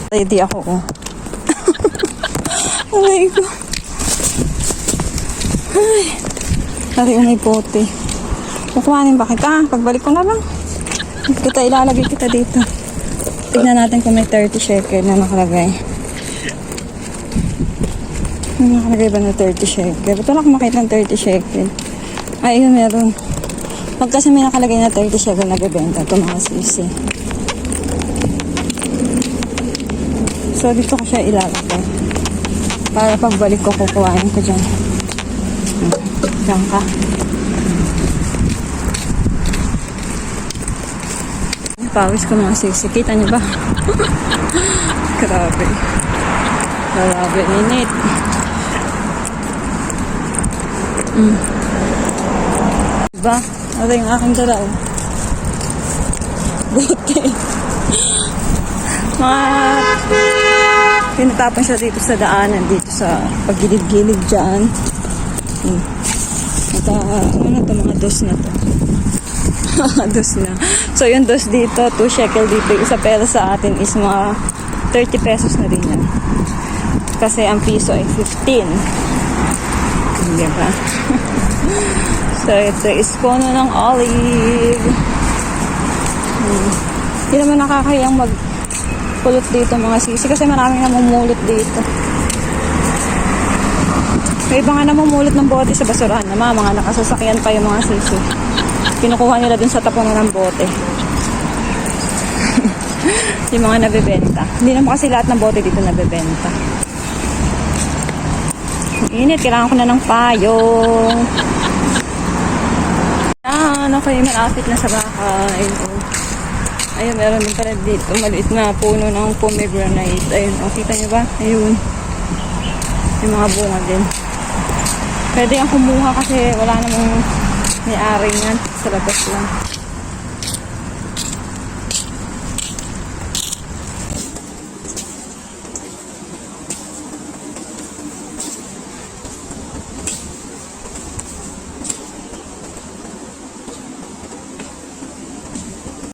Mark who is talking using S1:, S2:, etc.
S1: Ready ako, oh. Aray ko. Ay. Aray, may pote. Kukuhanin ba kita? Pagbalik ko na lang. Ilalagay kita dito. Tignan natin kung may 30 shekel na nakalagay. May nakalagay ba na 30 shekel? Ba't wala akong makita ng 30 shekel? Ay, yun meron. Pag kasi may nakalagay na 30 shekel na bebenta, ito mga sisi. So, dito ko siya ilalagay. Para pagbalik ko, kukuhain ko dyan. Diyan ka. Pawis ko mga sisi. Kita niyo ba? Grabe. Grabe, init. Diba? Ano yung aking dalaw? Bote. Pinatapon siya dito sa daanan, dito sa paggilid-gilid dyan. At ano na ito, mga dos na to. Dos na. So yung dos dito, 2 shekel dito. Isa pera sa atin is mga 30 pesos na din yan. Kasi ang piso ay 15. Diba? So ito is puno ng olive. Hindi naman nakakayang magpulot dito mga sisi kasi maraming namumulot dito. May iba nga namumulot ng bote sa basurahan naman. Mga nakasasakyan pa yung mga sisi. Kinukuha nila dun sa tapunan ng bote. Yung mga nabebenta. Hindi naman kasi lahat ng bote dito nabebenta. Init, kailangan ko na ng payong. Yan, okay, malapit na sa bahay. Ayun, meron din pala dito. Maliit na puno ng pomegranate. Ayun, kita nyo ba? Ayun. Yung mga bunga din. Pwede ang kumuha kasi wala namang may-ari yan. Sa labas lang.